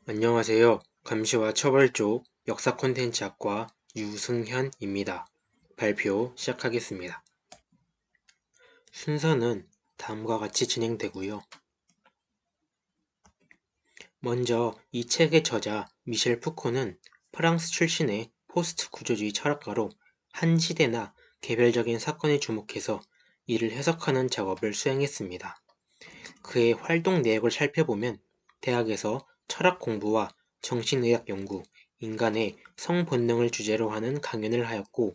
안녕하세요. 감시와 처벌 쪽 역사 콘텐츠학과 유승현입니다. 발표 시작하겠습니다. 순서는 다음과 같이 진행되고요. 먼저 이 책의 저자 미셸 푸코는 프랑스 출신의 포스트 구조주의 철학가로 한 시대나 개별적인 사건에 주목해서 이를 해석하는 작업을 수행했습니다. 그의 활동 내역을 살펴보면 대학에서 철학 공부와 정신의학 연구, 인간의 성본능을 주제로 하는 강연을 하였고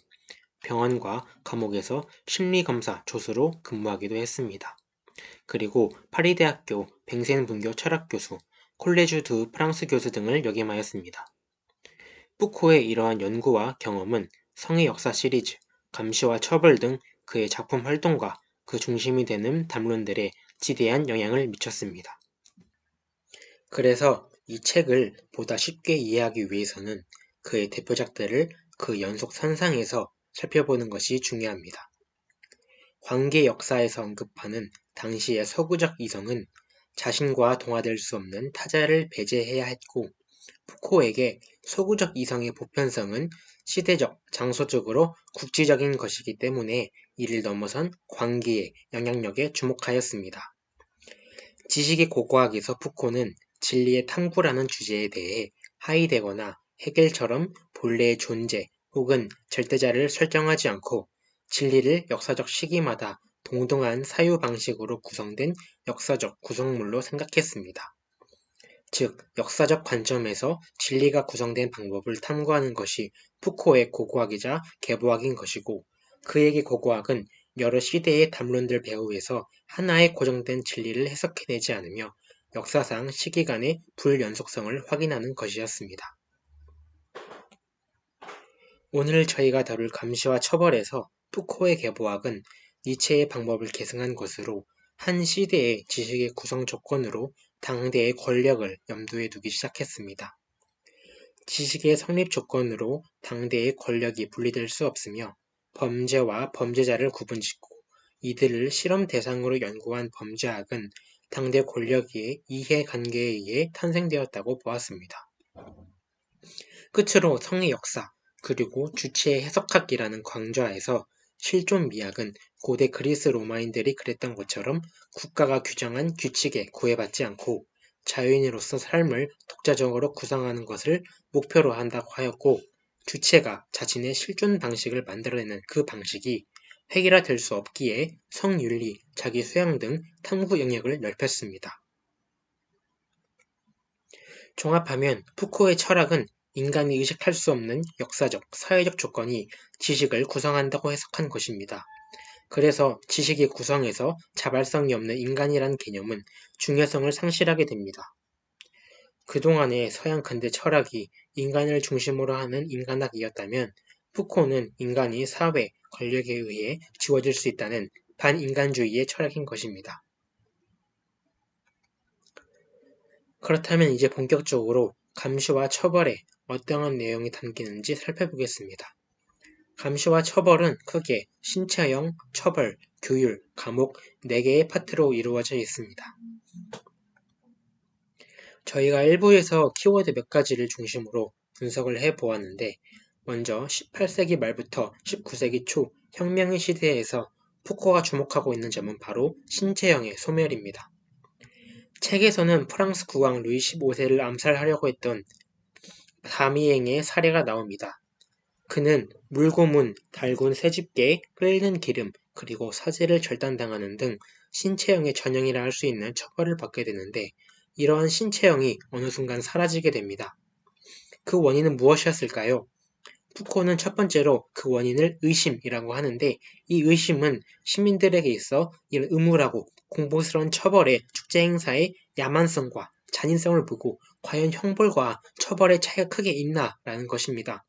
병원과 감옥에서 심리검사 조수로 근무하기도 했습니다. 그리고 파리대학교 뱅센분교 철학교수, 콜레주 드 프랑스 교수 등을 역임하였습니다. 푸코의 이러한 연구와 경험은 성의 역사 시리즈, 감시와 처벌 등 그의 작품 활동과 그 중심이 되는 담론들에 지대한 영향을 미쳤습니다. 그래서 이 책을 보다 쉽게 이해하기 위해서는 그의 대표작들을 그 연속 선상에서 살펴보는 것이 중요합니다. 관계 역사에서 언급하는 당시의 서구적 이성은 자신과 동화될 수 없는 타자를 배제해야 했고 푸코에게 서구적 이성의 보편성은 시대적, 장소적으로 국지적인 것이기 때문에 이를 넘어선 관계의 영향력에 주목하였습니다. 지식의 고고학에서 푸코는 진리의 탐구라는 주제에 대해 하이데거나 헤겔처럼 본래의 존재 혹은 절대자를 설정하지 않고 진리를 역사적 시기마다 동등한 사유 방식으로 구성된 역사적 구성물로 생각했습니다. 즉, 역사적 관점에서 진리가 구성된 방법을 탐구하는 것이 푸코의 고고학이자 계보학인 것이고 그에게 고고학은 여러 시대의 담론들 배후에서 하나의 고정된 진리를 해석해내지 않으며 역사상 시기간의 불연속성을 확인하는 것이었습니다. 오늘 저희가 다룰 감시와 처벌에서 푸코의 계보학은 니체의 방법을 계승한 것으로 한 시대의 지식의 구성 조건으로 당대의 권력을 염두에 두기 시작했습니다. 지식의 성립 조건으로 당대의 권력이 분리될 수 없으며 범죄와 범죄자를 구분짓고 이들을 실험 대상으로 연구한 범죄학은 당대 권력의 이해관계에 의해 탄생되었다고 보았습니다. 끝으로 성의 역사, 그리고 주체의 해석학이라는 광좌에서 실존 미학은 고대 그리스 로마인들이 그랬던 것처럼 국가가 규정한 규칙에 구애받지 않고 자유인으로서 삶을 독자적으로 구성하는 것을 목표로 한다고 하였고 주체가 자신의 실존 방식을 만들어내는 그 방식이 획일화될 수 없기에 성윤리, 자기수양 등 탐구 영역을 넓혔습니다. 종합하면 푸코의 철학은 인간이 의식할 수 없는 역사적, 사회적 조건이 지식을 구성한다고 해석한 것입니다. 그래서 지식의 구성에서 자발성이 없는 인간이란 개념은 중요성을 상실하게 됩니다. 그동안의 서양 근대 철학이 인간을 중심으로 하는 인간학이었다면 푸코는 인간이 사회, 권력에 의해 지워질 수 있다는 반인간주의의 철학인 것입니다. 그렇다면 이제 본격적으로 감시와 처벌에 어떠한 내용이 담기는지 살펴보겠습니다. 감시와 처벌은 크게 신체형, 처벌, 규율, 감옥 4개의 파트로 이루어져 있습니다. 저희가 일부에서 키워드 몇 가지를 중심으로 분석을 해보았는데 먼저 18세기 말부터 19세기 초 혁명의 시대에서 푸코가 주목하고 있는 점은 바로 신체형의 소멸입니다. 책에서는 프랑스 국왕 루이 15세를 암살하려고 했던 다미앵의 사례가 나옵니다. 그는 물고문, 달군 새집게, 끓는 기름, 그리고 사제를 절단당하는 등 신체형의 전형이라 할 수 있는 처벌을 받게 되는데 이러한 신체형이 어느 순간 사라지게 됩니다. 그 원인은 무엇이었을까요? 푸코는 첫 번째로 그 원인을 의심이라고 하는데 이 의심은 시민들에게 있어 이런 의무라고 공포스러운 처벌의 축제 행사의 야만성과 잔인성을 보고 과연 형벌과 처벌의 차이가 크게 있나라는 것입니다.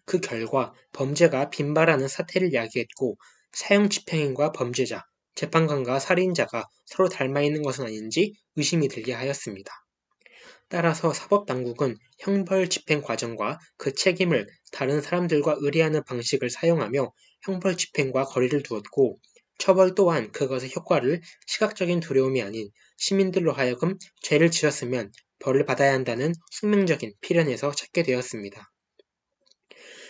그 결과 범죄가 빈발하는 사태를 야기했고 사형 집행인과 범죄자, 재판관과 살인자가 서로 닮아 있는 것은 아닌지 의심이 들게 하였습니다. 따라서 사법당국은 형벌 집행 과정과 그 책임을 다른 사람들과 의뢰하는 방식을 사용하며 형벌 집행과 거리를 두었고 처벌 또한 그것의 효과를 시각적인 두려움이 아닌 시민들로 하여금 죄를 지었으면 벌을 받아야 한다는 숙명적인 필연에서 찾게 되었습니다.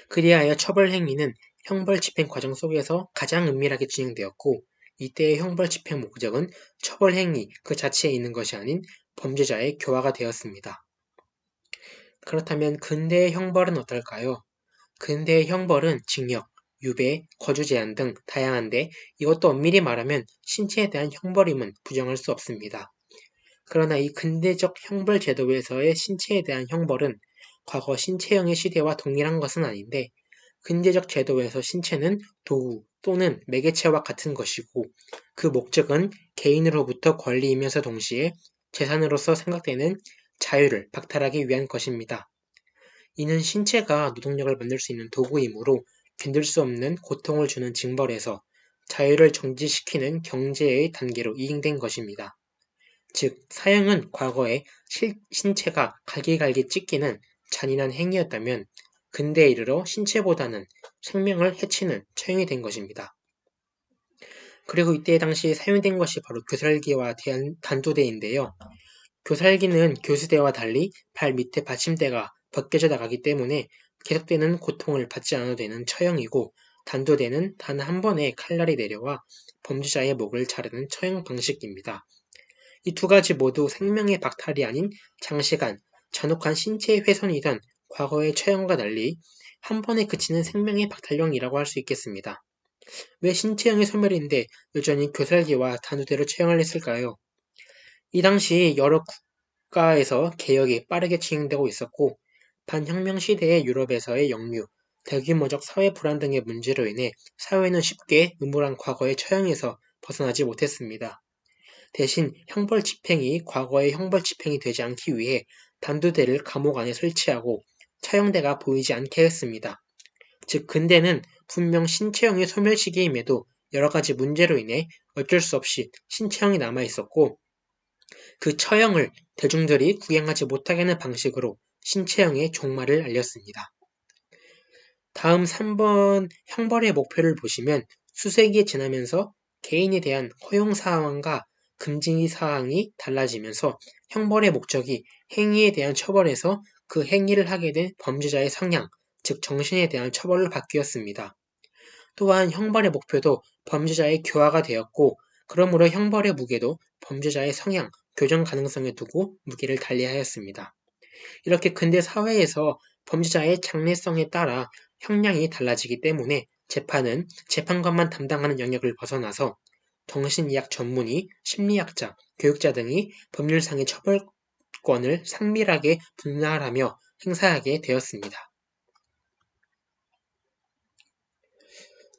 그리하여 처벌 행위는 형벌 집행 과정 속에서 가장 은밀하게 진행되었고, 이때의 형벌 집행 목적은 처벌 행위 그 자체에 있는 것이 아닌 범죄자의 교화가 되었습니다. 그렇다면 근대의 형벌은 어떨까요? 근대의 형벌은 징역, 유배, 거주 제한 등 다양한데, 이것도 엄밀히 말하면 신체에 대한 형벌임은 부정할 수 없습니다. 그러나 이 근대적 형벌 제도에서의 신체에 대한 형벌은 과거 신체형의 시대와 동일한 것은 아닌데, 근대적 제도에서 신체는 도구 또는 매개체와 같은 것이고, 그 목적은 개인으로부터 권리이면서 동시에 재산으로서 생각되는 자유를 박탈하기 위한 것입니다. 이는 신체가 노동력을 만들 수 있는 도구이므로 견딜 수 없는 고통을 주는 징벌에서 자유를 정지시키는 경제의 단계로 이행된 것입니다. 즉, 사형은 과거에 신체가 갈기갈기 찢기는 잔인한 행위였다면 근대에 이르러 신체보다는 생명을 해치는 처형이 된 것입니다. 그리고 이때 당시 사용된 것이 바로 교살기와 단두대인데요. 교살기는 교수대와 달리 발 밑에 받침대가 벗겨져 나가기 때문에 계속되는 고통을 받지 않아도 되는 처형이고, 단두대는 단 한 번에 칼날이 내려와 범죄자의 목을 자르는 처형 방식입니다. 이 두 가지 모두 생명의 박탈이 아닌 장시간, 잔혹한 신체의 훼손이던 과거의 처형과 달리 한 번에 그치는 생명의 박탈형이라고 할 수 있겠습니다. 왜 신체형의 소멸인데 여전히 교살기와 단두대로 처형을 했을까요? 이 당시 여러 국가에서 개혁이 빠르게 진행되고 있었고, 반혁명 시대의 유럽에서의 역류, 대규모적 사회 불안 등의 문제로 인해 사회는 쉽게 음울한 과거의 처형에서 벗어나지 못했습니다. 대신 형벌 집행이 과거의 형벌 집행이 되지 않기 위해 단두대를 감옥 안에 설치하고 차형대가 보이지 않게 했습니다. 즉, 근대는 분명 신체형의 소멸 시기임에도 여러 가지 문제로 인해 어쩔 수 없이 신체형이 남아 있었고, 그 처형을 대중들이 구경하지 못하게 하는 방식으로 신체형의 종말을 알렸습니다. 다음 3번 형벌의 목표를 보시면 수세기에 지나면서 개인에 대한 허용 사항과 금지 사항이 달라지면서 형벌의 목적이 행위에 대한 처벌에서 그 행위를 하게 된 범죄자의 성향, 즉 정신에 대한 처벌로 바뀌었습니다. 또한 형벌의 목표도 범죄자의 교화가 되었고, 그러므로 형벌의 무게도 범죄자의 성향, 교정 가능성에 두고 무게를 달리하였습니다. 이렇게 근대 사회에서 범죄자의 장래성에 따라 형량이 달라지기 때문에 재판은 재판관만 담당하는 영역을 벗어나서 정신의학 전문의, 심리학자, 교육자 등이 법률상의 처벌권을 상밀하게 분할하며 행사하게 되었습니다.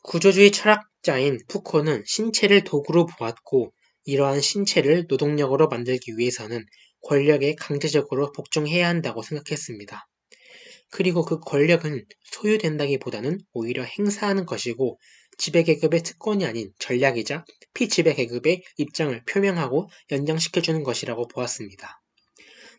구조주의 철학자인 푸코는 신체를 도구로 보았고, 이러한 신체를 노동력으로 만들기 위해서는 권력에 강제적으로 복종해야 한다고 생각했습니다. 그리고 그 권력은 소유된다기보다는 오히려 행사하는 것이고, 지배계급의 특권이 아닌 전략이자 피지배계급의 입장을 표명하고 연장시켜주는 것이라고 보았습니다.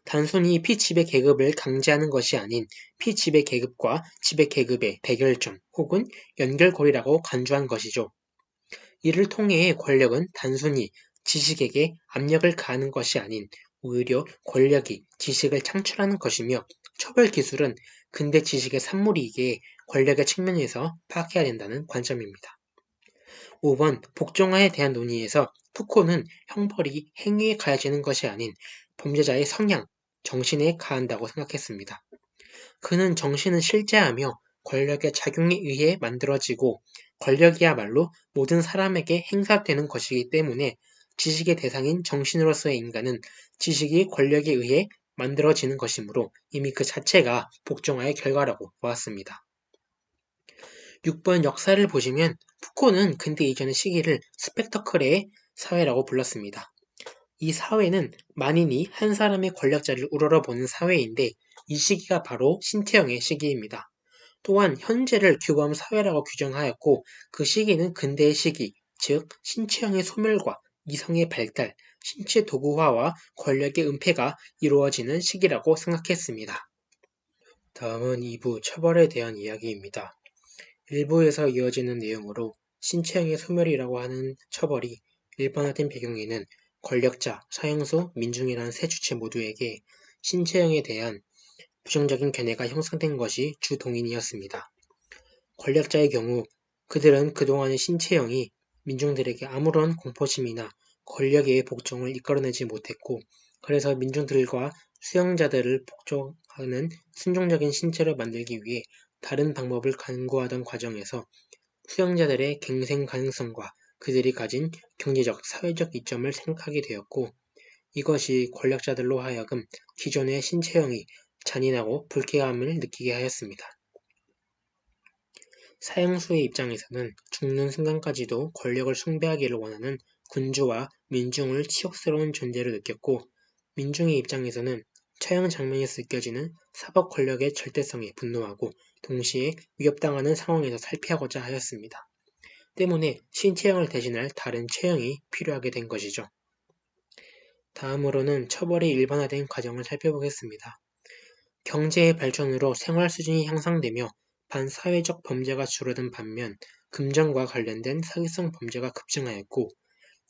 단순히 피지배계급을 강제하는 것이 아닌 피지배계급과 지배계급의 대결점 혹은 연결고리라고 간주한 것이죠. 이를 통해 권력은 단순히 지식에게 압력을 가하는 것이 아닌 오히려 권력이 지식을 창출하는 것이며, 처벌 기술은 근대 지식의 산물이기에 권력의 측면에서 파악해야 된다는 관점입니다. 5번 복종화에 대한 논의에서 푸코는 형벌이 행위에 가해지는 것이 아닌 범죄자의 성향, 정신에 가한다고 생각했습니다. 그는 정신은 실제하며 권력의 작용에 의해 만들어지고, 권력이야말로 모든 사람에게 행사되는 것이기 때문에 지식의 대상인 정신으로서의 인간은 지식이 권력에 의해 만들어지는 것이므로 이미 그 자체가 복종화의 결과라고 보았습니다. 6번 역사를 보시면 푸코는 근대 이전의 시기를 스펙터클의 사회라고 불렀습니다. 이 사회는 만인이 한 사람의 권력자를 우러러보는 사회인데, 이 시기가 바로 신태형의 시기입니다. 또한 현재를 규범 사회라고 규정하였고, 그 시기는 근대의 시기, 즉 신체형의 소멸과 이성의 발달, 신체 도구화와 권력의 은폐가 이루어지는 시기라고 생각했습니다. 다음은 2부 처벌에 대한 이야기입니다. 1부에서 이어지는 내용으로 신체형의 소멸이라고 하는 처벌이 일반화된 배경에는 권력자, 사형수, 민중이라는 세 주체 모두에게 신체형에 대한 부정적인 견해가 형성된 것이 주 동인이었습니다. 권력자의 경우 그들은 그동안의 신체형이 민중들에게 아무런 공포심이나 권력의 복종을 이끌어내지 못했고, 그래서 민중들과 수용자들을 복종하는 순종적인 신체를 만들기 위해 다른 방법을 강구하던 과정에서 수용자들의 갱생 가능성과 그들이 가진 경제적, 사회적 이점을 생각하게 되었고, 이것이 권력자들로 하여금 기존의 신체형이 잔인하고 불쾌함을 느끼게 하였습니다. 사형수의 입장에서는 죽는 순간까지도 권력을 숭배하기를 원하는 군주와 민중을 치욕스러운 존재로 느꼈고, 민중의 입장에서는 처형 장면에서 느껴지는 사법 권력의 절대성에 분노하고 동시에 위협당하는 상황에서 살피하고자 하였습니다. 때문에 신체형을 대신할 다른 체형이 필요하게 된 것이죠. 다음으로는 처벌이 일반화된 과정을 살펴보겠습니다. 경제의 발전으로 생활 수준이 향상되며 반사회적 범죄가 줄어든 반면 금전과 관련된 사기성 범죄가 급증하였고,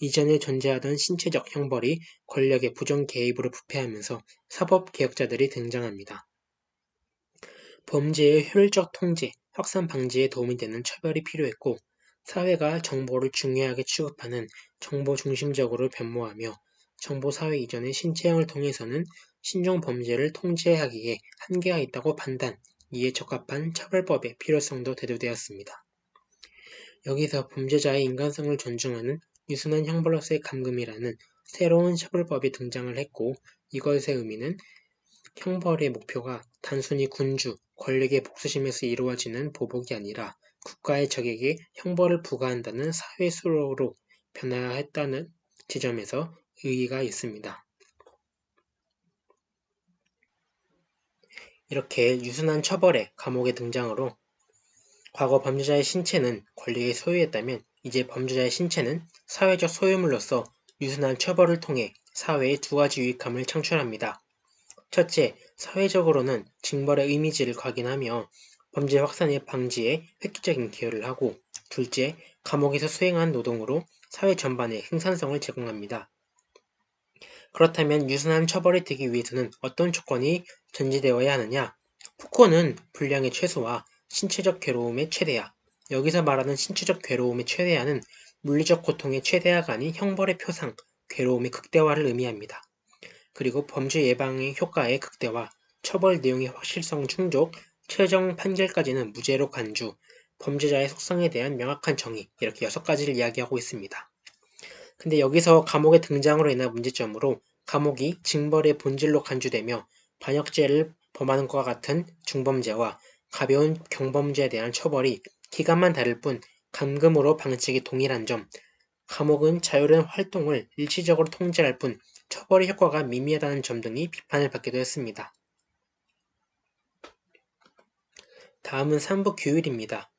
이전에 존재하던 신체적 형벌이 권력의 부정 개입으로 부패하면서 사법개혁자들이 등장합니다. 범죄의 효율적 통제, 확산 방지에 도움이 되는 처벌이 필요했고, 사회가 정보를 중요하게 취급하는 정보 중심적으로 변모하며 정보사회 이전의 신체형을 통해서는 신종 범죄를 통제하기에 한계가 있다고 판단, 이에 적합한 처벌법의 필요성도 대두되었습니다. 여기서 범죄자의 인간성을 존중하는 유순한 형벌로서의 감금이라는 새로운 처벌법이 등장을 했고, 이것의 의미는 형벌의 목표가 단순히 군주, 권력의 복수심에서 이루어지는 보복이 아니라 국가의 적에게 형벌을 부과한다는 사회 수로로 변화했다는 지점에서 의의가 있습니다. 이렇게 유순한 처벌의 감옥의 등장으로 과거 범죄자의 신체는 권력의 소유였다면 이제 범죄자의 신체는 사회적 소유물로서 유순한 처벌을 통해 사회에 두 가지 유익함을 창출합니다. 첫째, 사회적으로는 징벌의 이미지를 각인하며 범죄 확산의 방지에 획기적인 기여를 하고, 둘째, 감옥에서 수행한 노동으로 사회 전반에 생산성을 제공합니다. 그렇다면 유순한 처벌이 되기 위해서는 어떤 조건이 전제되어야 하느냐? 푸코는 분량의 최소와 신체적 괴로움의 최대화, 여기서 말하는 신체적 괴로움의 최대화는 물리적 고통의 최대화가 아닌 형벌의 표상, 괴로움의 극대화를 의미합니다. 그리고 범죄 예방의 효과의 극대화, 처벌 내용의 확실성 충족, 최종 판결까지는 무죄로 간주, 범죄자의 속성에 대한 명확한 정의, 이렇게 6가지를 이야기하고 있습니다. 근데 여기서 감옥의 등장으로 인한 문제점으로 감옥이 징벌의 본질로 간주되며 반역죄를 범하는 것과 같은 중범죄와 가벼운 경범죄에 대한 처벌이 기간만 다를 뿐 감금으로 방식이 동일한 점, 감옥은 자유로운 활동을 일시적으로 통제할 뿐 처벌의 효과가 미미하다는 점 등이 비판을 받기도 했습니다. 다음은 3부 규율입니다.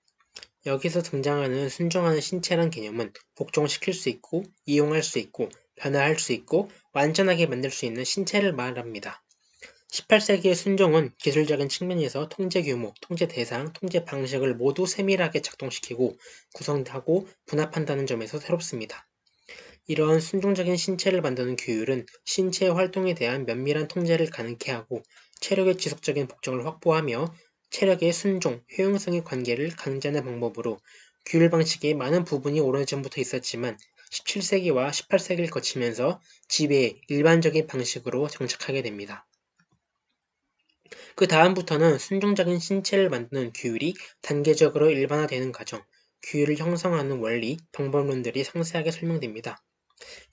여기서 등장하는 순종하는 신체란 개념은 복종시킬 수 있고, 이용할 수 있고, 변화할 수 있고, 완전하게 만들 수 있는 신체를 말합니다. 18세기의 순종은 기술적인 측면에서 통제 규모, 통제 대상, 통제 방식을 모두 세밀하게 작동시키고 구성하고 분합한다는 점에서 새롭습니다. 이러한 순종적인 신체를 만드는 규율은 신체의 활동에 대한 면밀한 통제를 가능케 하고 체력의 지속적인 복종을 확보하며 체력의 순종, 효용성의 관계를 강제하는 방법으로 규율 방식의 많은 부분이 오래전부터 있었지만 17세기와 18세기를 거치면서 지배의 일반적인 방식으로 정착하게 됩니다. 그 다음부터는 순종적인 신체를 만드는 규율이 단계적으로 일반화되는 과정, 규율을 형성하는 원리, 방법론들이 상세하게 설명됩니다.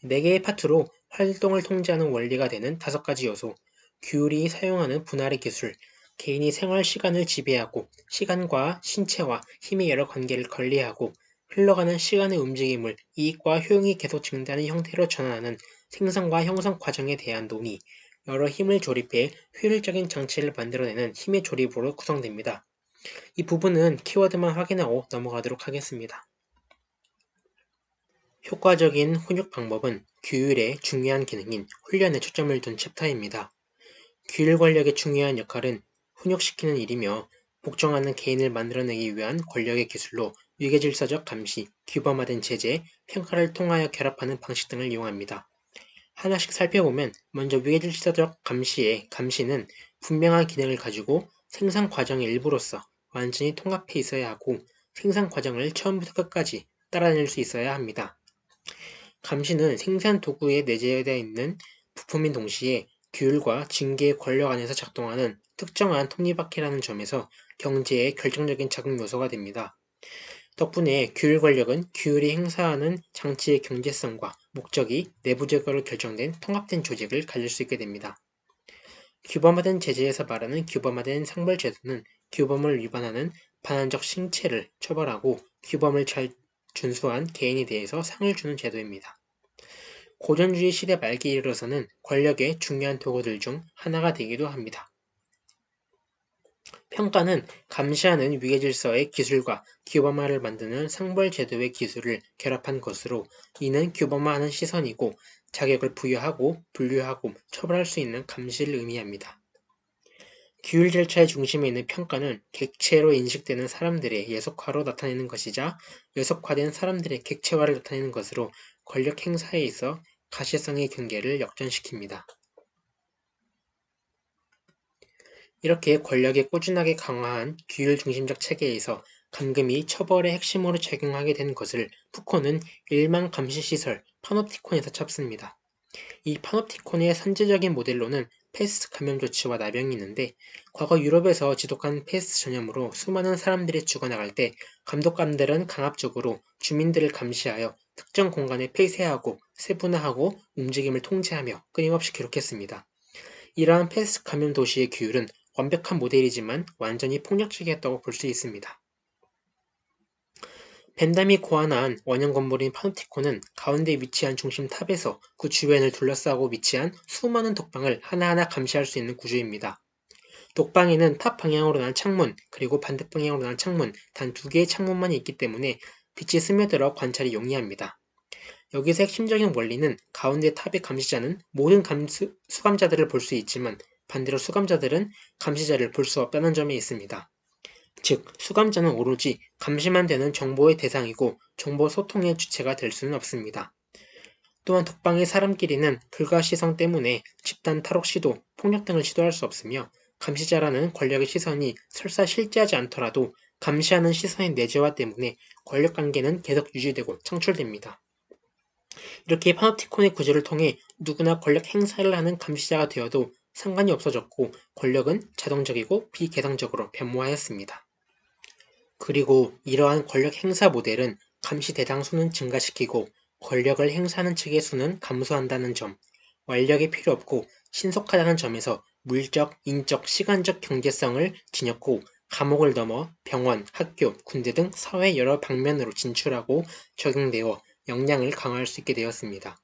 4개의 파트로 활동을 통제하는 원리가 되는 5가지 요소, 규율이 사용하는 분할의 기술, 개인이 생활 시간을 지배하고 시간과 신체와 힘의 여러 관계를 관리하고 흘러가는 시간의 움직임을 이익과 효용이 계속 증대하는 형태로 전환하는 생성과 형성 과정에 대한 논의, 여러 힘을 조립해 효율적인 장치를 만들어내는 힘의 조립으로 구성됩니다. 이 부분은 키워드만 확인하고 넘어가도록 하겠습니다. 효과적인 훈육 방법은 규율의 중요한 기능인 훈련에 초점을 둔 챕터입니다. 규율 권력의 중요한 역할은 훈육시키는 일이며 복종하는 개인을 만들어내기 위한 권력의 기술로 위계질서적 감시, 규범화된 제재, 평가를 통하여 결합하는 방식 등을 이용합니다. 하나씩 살펴보면 먼저 위계질서적 감시는 분명한 기능을 가지고 생산 과정의 일부로서 완전히 통합해 있어야 하고 생산 과정을 처음부터 끝까지 따라낼 수 있어야 합니다. 감시는 생산 도구에 내재되어 있는 부품인 동시에 규율과 징계의 권력 안에서 작동하는 특정한 톱니바퀴라는 점에서 경제의 결정적인 작용 요소가 됩니다. 덕분에 규율 권력은 규율이 행사하는 장치의 경제성과 목적이 내부적으로 결정된 통합된 조직을 가질 수 있게 됩니다. 규범화된 제재에서 말하는 규범화된 상벌제도는 규범을 위반하는 반환적 신체를 처벌하고 규범을 잘 준수한 개인에 대해서 상을 주는 제도입니다. 고전주의 시대 말기에 이르러서는 권력의 중요한 도구들 중 하나가 되기도 합니다. 평가는 감시하는 위계질서의 기술과 규범화를 만드는 상벌제도의 기술을 결합한 것으로 이는 규범화하는 시선이고 자격을 부여하고 분류하고 처벌할 수 있는 감시를 의미합니다. 규율 절차의 중심에 있는 평가는 객체로 인식되는 사람들의 예속화로 나타내는 것이자 예속화된 사람들의 객체화를 나타내는 것으로 권력 행사에 있어 가시성의 경계를 역전시킵니다. 이렇게 권력이 꾸준하게 강화한 규율 중심적 체계에서 감금이 처벌의 핵심으로 작용하게 된 것을 푸코는 일망 감시 시설 파놉티콘에서 찾습니다. 이 파놉티콘의 선제적인 모델로는 패스트 감염 조치와 나병이 있는데 과거 유럽에서 지독한 패스트 전염으로 수많은 사람들이 죽어나갈 때 감독관들은 강압적으로 주민들을 감시하여 특정 공간에 폐쇄하고 세분화하고 움직임을 통제하며 끊임없이 기록했습니다. 이러한 패스트 감염 도시의 규율은 완벽한 모델이지만 완전히 폭력적이었다고 볼 수 있습니다. 벤담이 고안한 원형 건물인 파놉티콘은 가운데 위치한 중심 탑에서 그 주변을 둘러싸고 위치한 수많은 독방을 하나하나 감시할 수 있는 구조입니다. 독방에는 탑 방향으로 난 창문 그리고 반대 방향으로 난 창문 단 2개의 창문만 있기 때문에 빛이 스며들어 관찰이 용이합니다. 여기서 핵심적인 원리는 가운데 탑의 감시자는 모든 수감자들을 볼 수 있지만 반대로 수감자들은 감시자를 볼 수 없다는 점에 있습니다. 즉, 수감자는 오로지 감시만 되는 정보의 대상이고 정보 소통의 주체가 될 수는 없습니다. 또한 독방의 사람끼리는 불가시성 때문에 집단 탈옥 시도, 폭력 등을 시도할 수 없으며 감시자라는 권력의 시선이 설사 실제하지 않더라도 감시하는 시선의 내재화 때문에 권력관계는 계속 유지되고 창출됩니다. 이렇게 파놉티콘의 구조를 통해 누구나 권력 행사를 하는 감시자가 되어도 상관이 없어졌고 권력은 자동적이고 비계상적으로 변모하였습니다. 그리고 이러한 권력 행사 모델은 감시 대상 수는 증가시키고 권력을 행사하는 측의 수는 감소한다는 점, 완력이 필요 없고 신속하다는 점에서 물적, 인적, 시간적 경제성을 지녔고 감옥을 넘어 병원, 학교, 군대 등 사회 여러 방면으로 진출하고 적용되어 역량을 강화할 수 있게 되었습니다.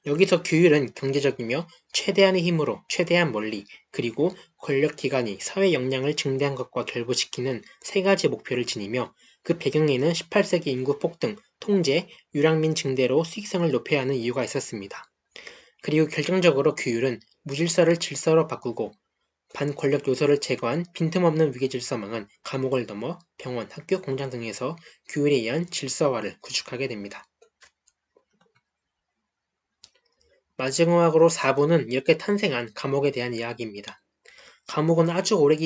여기서 규율은 경제적이며 최대한의 힘으로 최대한 멀리 그리고 권력기관이 사회 역량을 증대한 것과 결부시키는 세 가지 목표를 지니며 그 배경에는 18세기 인구 폭등, 통제, 유랑민 증대로 수익성을 높여야 하는 이유가 있었습니다. 그리고 결정적으로 규율은 무질서를 질서로 바꾸고 반권력 요소를 제거한 빈틈없는 위계질서망은 감옥을 넘어 병원, 학교, 공장 등에서 규율에 의한 질서화를 구축하게 됩니다. 마지막으로 4부는 이렇게 탄생한 감옥에 대한 이야기입니다. 감옥은 아주 오래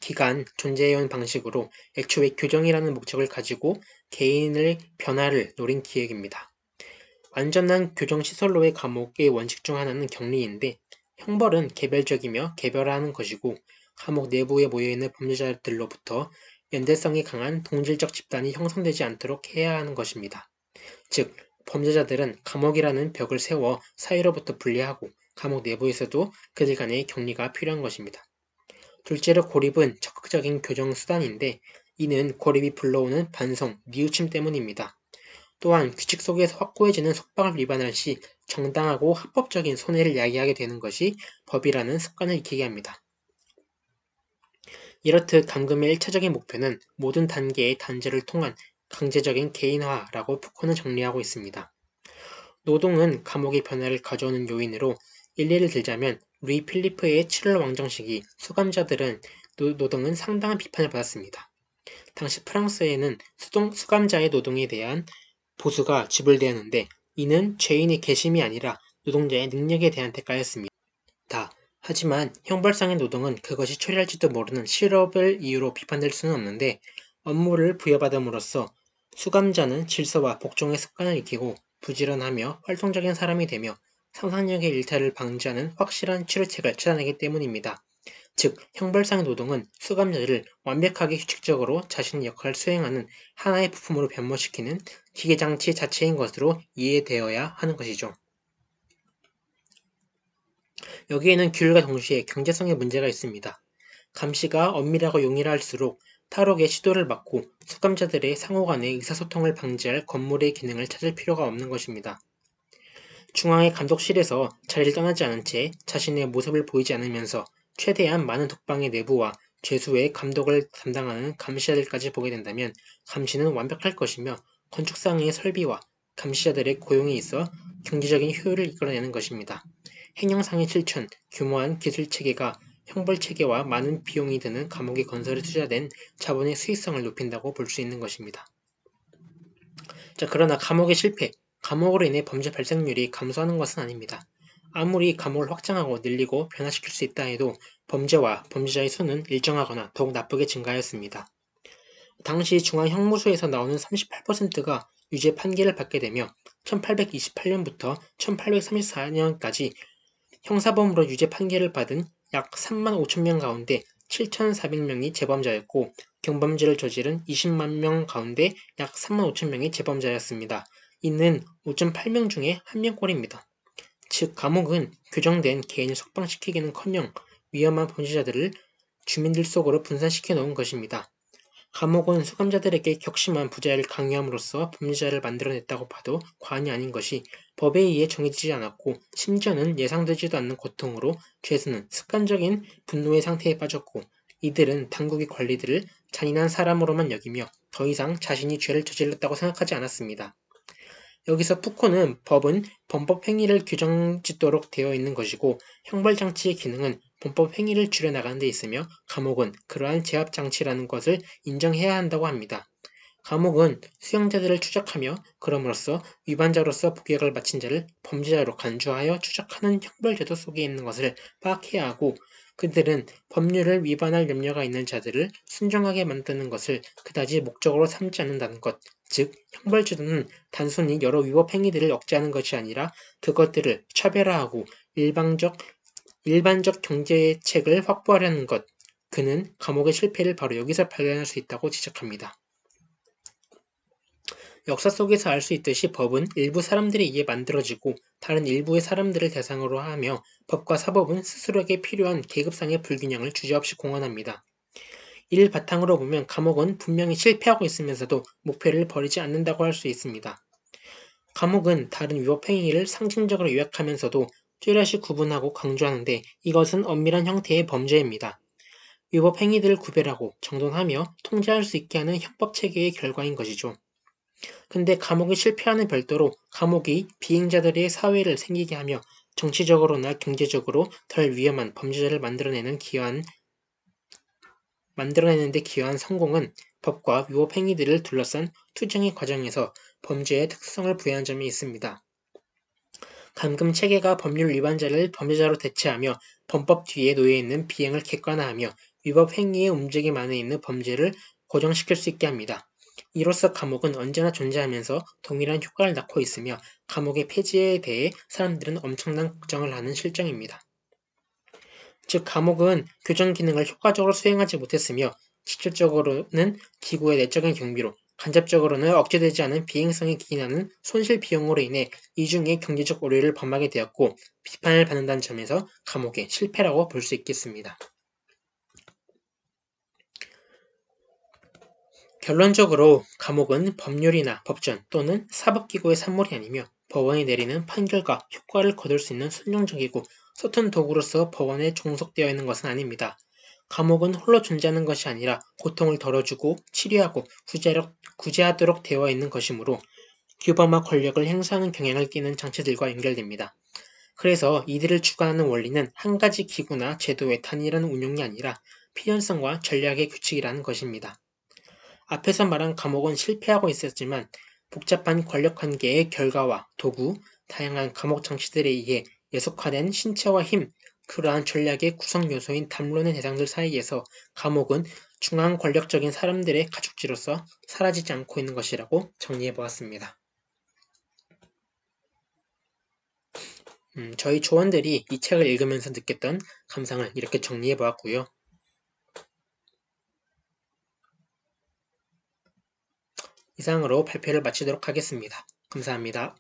기간 존재해온 방식으로 애초에 교정이라는 목적을 가지고 개인의 변화를 노린 기획입니다. 완전한 교정시설로의 감옥의 원칙 중 하나는 격리인데 형벌은 개별적이며 개별화하는 것이고 감옥 내부에 모여있는 범죄자들로부터 연대성이 강한 동질적 집단이 형성되지 않도록 해야 하는 것입니다. 즉, 범죄자들은 감옥이라는 벽을 세워 사회로부터 분리하고 감옥 내부에서도 그들 간의 격리가 필요한 것입니다. 둘째로 고립은 적극적인 교정 수단인데 이는 고립이 불러오는 반성, 뉘우침 때문입니다. 또한 규칙 속에서 확고해지는 속박을 위반할 시 정당하고 합법적인 손해를 야기하게 되는 것이 법이라는 습관을 익히게 합니다. 이렇듯 감금의 1차적인 목표는 모든 단계의 단죄를 통한 강제적인 개인화라고 푸코는 정리하고 있습니다. 노동은 감옥의 변화를 가져오는 요인으로 일례를 들자면 루이 필리프의 7월 왕정 시기 수감자들은 노동은 상당한 비판을 받았습니다. 당시 프랑스에는 수감자의 노동에 대한 보수가 지불되었는데 이는 죄인의 계심이 아니라 노동자의 능력에 대한 대가였습니다. 하지만 형벌상의 노동은 그것이 처리할지도 모르는 실업을 이유로 비판될 수는 없는데 업무를 부여받음으로써 수감자는 질서와 복종의 습관을 익히고 부지런하며 활동적인 사람이 되며 상상력의 일탈을 방지하는 확실한 치료책을 찾아내기 때문입니다. 즉, 형벌상 노동은 수감자를 완벽하게 규칙적으로 자신의 역할을 수행하는 하나의 부품으로 변모시키는 기계장치 자체인 것으로 이해되어야 하는 것이죠. 여기에는 규율과 동시에 경제성의 문제가 있습니다. 감시가 엄밀하고 용이할수록 탈옥의 시도를 막고 수감자들의 상호 간의 의사소통을 방지할 건물의 기능을 찾을 필요가 없는 것입니다. 중앙의 감독실에서 자리를 떠나지 않은 채 자신의 모습을 보이지 않으면서 최대한 많은 독방의 내부와 죄수의 감독을 담당하는 감시자들까지 보게 된다면 감시는 완벽할 것이며 건축상의 설비와 감시자들의 고용이 있어 경제적인 효율을 이끌어내는 것입니다. 행정상의 실천, 규모한 기술체계가 형벌체계와 많은 비용이 드는 감옥의 건설에 투자된 자본의 수익성을 높인다고 볼 수 있는 것입니다. 그러나 감옥의 실패, 감옥으로 인해 범죄 발생률이 감소하는 것은 아닙니다. 아무리 감옥을 확장하고 늘리고 변화시킬 수 있다 해도 범죄와 범죄자의 수는 일정하거나 더욱 나쁘게 증가하였습니다. 당시 중앙형무소에서 나오는 38%가 유죄 판결을 받게 되며 1828년부터 1834년까지 형사범으로 유죄 판결을 받은 약 3만 5천 명 가운데 7,400명이 재범자였고 경범죄를 저지른 20만 명 가운데 약 3만 5천 명이 재범자였습니다. 이는 5.8명 중에 1명꼴입니다. 즉 감옥은 규정된 개인을 석방시키기는커녕 위험한 범죄자들을 주민들 속으로 분산시켜 놓은 것입니다. 감옥은 수감자들에게 격심한 부자를 강요함으로써 범죄자를 만들어냈다고 봐도 과언이 아닌 것이 법에 의해 정해지지 않았고 심지어는 예상되지도 않는 고통으로 죄수는 습관적인 분노의 상태에 빠졌고 이들은 당국의 관리들을 잔인한 사람으로만 여기며 더 이상 자신이 죄를 저질렀다고 생각하지 않았습니다. 여기서 푸코는 법은 범법 행위를 규정짓도록 되어 있는 것이고 형벌장치의 기능은 범법 행위를 줄여나가는 데 있으며 감옥은 그러한 제압장치라는 것을 인정해야 한다고 합니다. 감옥은 수용자들을 추적하며 그럼으로써 위반자로서 복역을 마친 자를 범죄자로 간주하여 추적하는 형벌제도 속에 있는 것을 파악해야 하고 그들은 법률을 위반할 염려가 있는 자들을 순종하게 만드는 것을 그다지 목적으로 삼지 않는다는 것, 즉 형벌제도는 단순히 여러 위법 행위들을 억제하는 것이 아니라 그것들을 차별화하고 일반적 경제책을 확보하려는 것, 그는 감옥의 실패를 바로 여기서 발견할 수 있다고 지적합니다. 역사 속에서 알 수 있듯이 법은 일부 사람들에 의해 만들어지고 다른 일부의 사람들을 대상으로 하며 법과 사법은 스스로에게 필요한 계급상의 불균형을 주저없이 공헌합니다. 이를 바탕으로 보면 감옥은 분명히 실패하고 있으면서도 목표를 버리지 않는다고 할 수 있습니다. 감옥은 다른 위법 행위를 상징적으로 요약하면서도 뚜렷이 구분하고 강조하는데 이것은 엄밀한 형태의 범죄입니다. 위법 행위들을 구별하고 정돈하며 통제할 수 있게 하는 형법 체계의 결과인 것이죠. 근데 감옥이 실패하는 별도로 감옥이 비행자들의 사회를 생기게 하며 정치적으로나 경제적으로 덜 위험한 범죄자를 만들어내는데 기여한 성공은 법과 위법 행위들을 둘러싼 투쟁의 과정에서 범죄의 특성을 부여한 점이 있습니다. 감금 체계가 법률 위반자를 범죄자로 대체하며 범법 뒤에 놓여있는 비행을 객관화하며 위법 행위의 움직임 안에 있는 범죄를 고정시킬 수 있게 합니다. 이로써 감옥은 언제나 존재하면서 동일한 효과를 낳고 있으며 감옥의 폐지에 대해 사람들은 엄청난 걱정을 하는 실정입니다. 즉 감옥은 교정 기능을 효과적으로 수행하지 못했으며 직접적으로는 기구의 내적인 경비로 간접적으로는 억제되지 않은 비행성에 기인하는 손실 비용으로 인해 이중의 경제적 오류를 범하게 되었고 비판을 받는다는 점에서 감옥의 실패라고 볼 수 있겠습니다. 결론적으로 감옥은 법률이나 법전 또는 사법기구의 산물이 아니며 법원이 내리는 판결과 효과를 거둘 수 있는 순종적이고 서툰 도구로서 법원에 종속되어 있는 것은 아닙니다. 감옥은 홀로 존재하는 것이 아니라 고통을 덜어주고 치료하고 구제하도록 되어 있는 것이므로 규범화 권력을 행사하는 경향을 띠는 장치들과 연결됩니다. 그래서 이들을 주관하는 원리는 한 가지 기구나 제도의 단일한 운용이 아니라 필연성과 전략의 규칙이라는 것입니다. 앞에서 말한 감옥은 실패하고 있었지만 복잡한 권력관계의 결과와 도구, 다양한 감옥 장치들에 의해 예속화된 신체와 힘, 그러한 전략의 구성 요소인 담론의 대상들 사이에서 감옥은 중앙 권력적인 사람들의 가축지로서 사라지지 않고 있는 것이라고 정리해 보았습니다. 저희 조원들이 이 책을 읽으면서 느꼈던 감상을 이렇게 정리해 보았고요. 이상으로 발표를 마치도록 하겠습니다. 감사합니다.